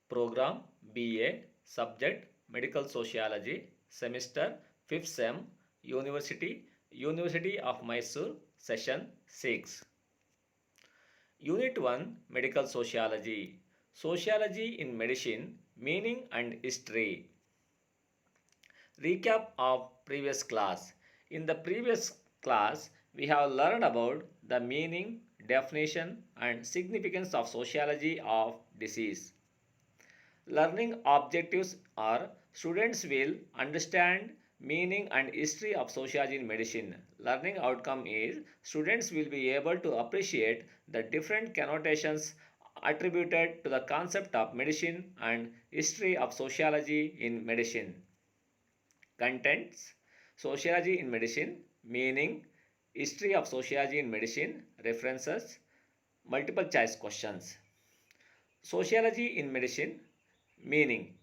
Program BA, Subject Medical Sociology, Semester 5th Sem, University of Mysore, Session 6. Unit 1 Medical Sociology, Sociology in Medicine, Meaning and History. Recap of previous class. In the previous class, we have learned about the meaning, definition, and significance of sociology of disease. Learning objectives are students will understand meaning and history of sociology in medicine. Learning outcome is students will be able to appreciate the different connotations attributed to the concept of medicine and history of sociology in medicine. Contents: Sociology in medicine, meaning, history of sociology in medicine, references, multiple choice questions. Sociology in medicine, meaning.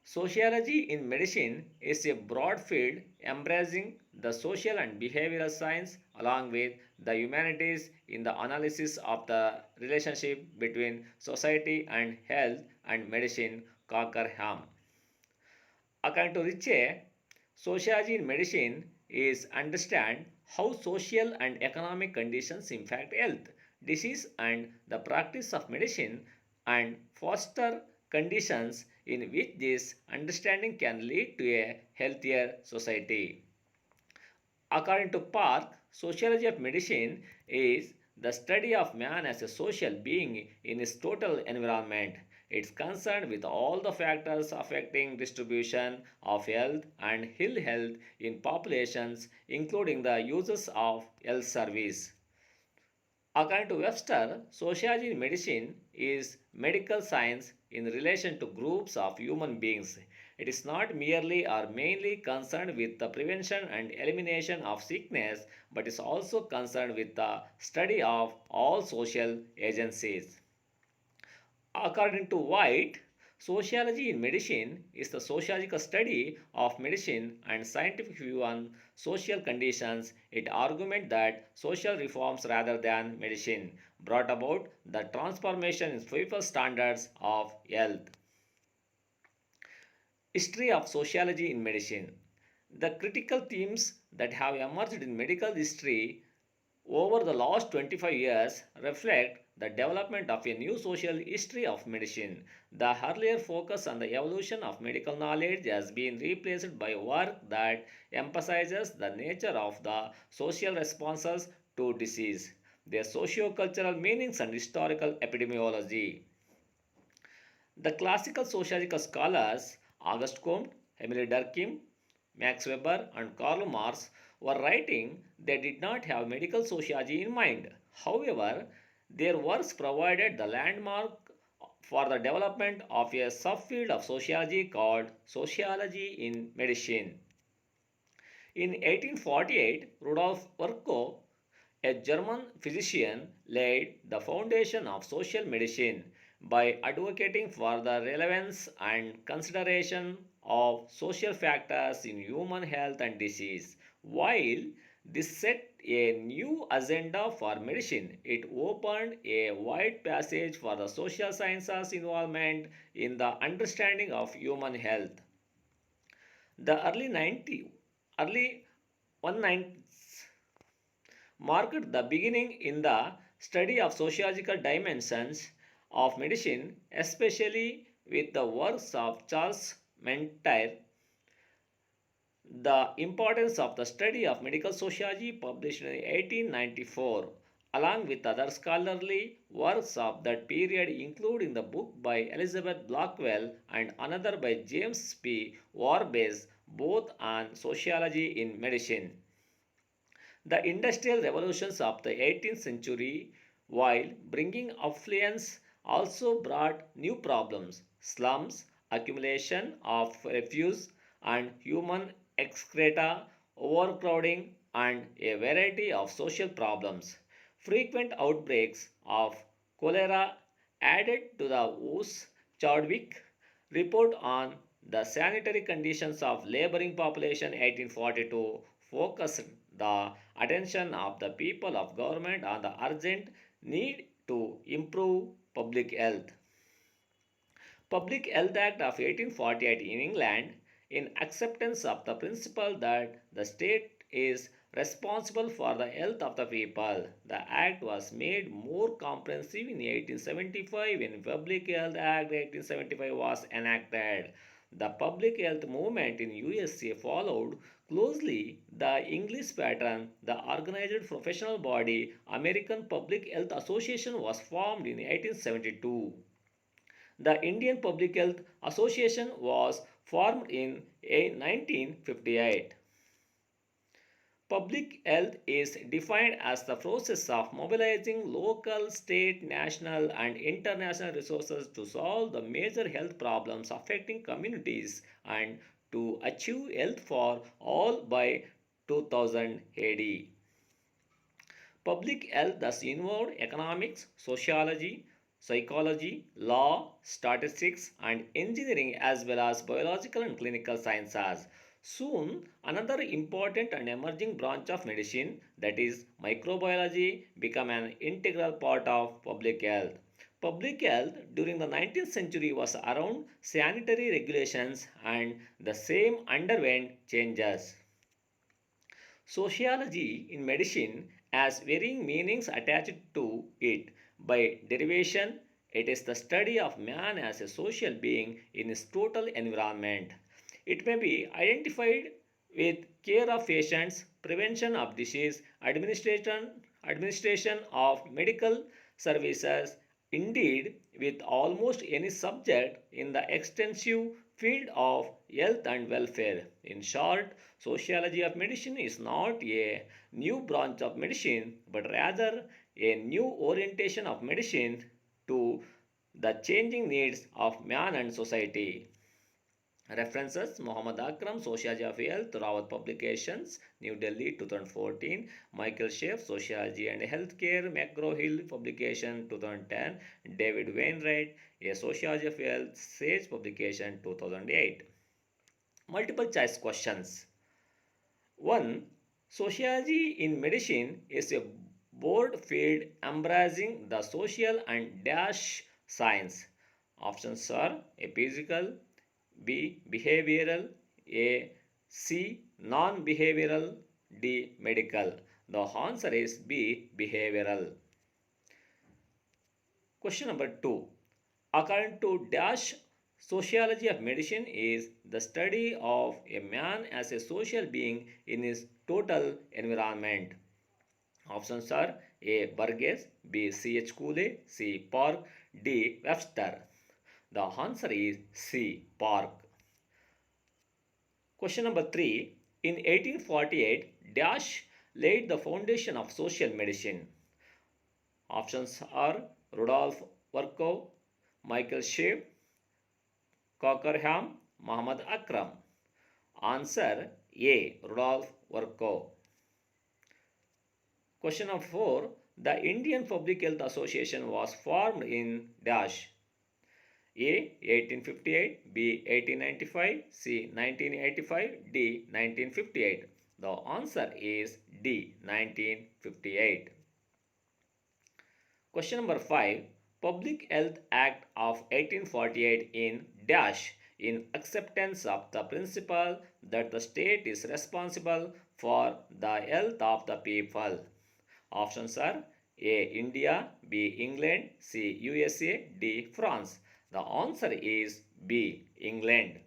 Sociology in medicine is a broad field embracing the social and behavioral science along with the humanities in the analysis of the relationship between society and health and medicine. Cockerham. According to Ritchie, sociology in medicine is understand how social and economic conditions impact health, disease, and the practice of medicine, and foster conditions in which this understanding can lead to a healthier society. According to Park, sociology of medicine is the study of man as a social being in his total environment. It's concerned with all the factors affecting distribution of health and ill health in populations, including the uses of health service. According to Webster, sociology in medicine is medical science in relation to groups of human beings. It is not merely or mainly concerned with the prevention and elimination of sickness, but is also concerned with the study of all social agencies. According to White, sociology in medicine is the sociological study of medicine and scientific view on social conditions. It arguments that social reforms rather than medicine brought about the transformation in people's standards of health. History of sociology in medicine. The critical themes that have emerged in medical history over the last 25 years reflect the development of a new social history of medicine. The earlier focus on the evolution of medical knowledge has been replaced by work that emphasizes the nature of the social responses to disease, their socio-cultural meanings and historical epidemiology. The classical sociological scholars Auguste Comte, Emile Durkheim, Max Weber, and Karl Marx were writing, they did not have medical sociology in mind. However, their works provided the landmark for the development of a subfield of sociology called sociology in medicine. In 1848, Rudolf Virchow, a German physician, laid the foundation of social medicine by advocating for the relevance and consideration of social factors in human health and disease. While this set a new agenda for medicine, it opened a wide passage for the social sciences involvement in the understanding of human health. The early 1990s marked the beginning in the study of sociological dimensions of medicine, especially with the works of Charles Mentir. The importance of the study of medical sociology, published in 1894, along with other scholarly works of that period, including the book by Elizabeth Blackwell and another by James P. Warbes, both on sociology in medicine. The industrial revolutions of the 18th century, while bringing affluence, also brought new problems: slums, accumulation of refuse and human excreta, overcrowding, and a variety of social problems. Frequent outbreaks of cholera added to the WHO's Chadwick report on the sanitary conditions of laboring population 1842 focused the attention of the people of government on the urgent need to improve public health. Public Health Act of 1848 in England, in acceptance of the principle that the state is responsible for the health of the people. The act was made more comprehensive in 1875 when Public Health Act 1875 was enacted. The public health movement in USA followed closely the English pattern. The organized professional body American Public Health Association was formed in 1872. The Indian Public Health Association was formed in 1958. Public health is defined as the process of mobilizing local, state, national, and international resources to solve the major health problems affecting communities and to achieve health for all by 2000 AD. Public health thus involved economics, sociology, psychology, law, statistics, and engineering as well as biological and clinical sciences. Soon, another important and emerging branch of medicine, that is microbiology, became an integral part of public health. Public health during the 19th century was around sanitary regulations and the same underwent changes. Sociology in medicine has varying meanings attached to it. By derivation, it is the study of man as a social being in his total environment. It may be identified with care of patients, prevention of disease, administration of medical services, indeed, with almost any subject in the extensive field of health and welfare. In short, sociology of medicine is not a new branch of medicine, but rather a new orientation of medicine to the changing needs of man and society. References Muhammad Akram, Sociology of Health, Rawat Publications, New Delhi 2014. Michael Sheff, Sociology and Healthcare, McGraw-Hill Publication 2010. David Wainwright, A Sociology of Health, Sage Publication 2008. Multiple choice questions. 1. Sociology in medicine is a broad field embracing the social and dash science. Options are A. Physical, B. Behavioral, A. C. Non-behavioral, D. Medical. The answer is B. Behavioral. Question number 2. According to Dash, sociology of medicine is the study of a man as a social being in his total environment. Options are A. Burgess, B. C.H. Cooley, C. Park, D. Webster. The answer is C. Park. Question number 3. In 1848, Dash laid the foundation of social medicine. Options are Rudolf Virchow, Michael Shea, Cockerham, Muhammad Akram. Answer A. Rudolf Virchow. Question number 4. The Indian Public Health Association was formed in Dash. A. 1858, B. 1895, C. 1985, D. 1958. The answer is D. 1958. Question number 5. Public Health Act of 1848 in Dash in acceptance of the principle that the state is responsible for the health of the people. Options are A. India, B. England, C. USA, D. France. The answer is B. England.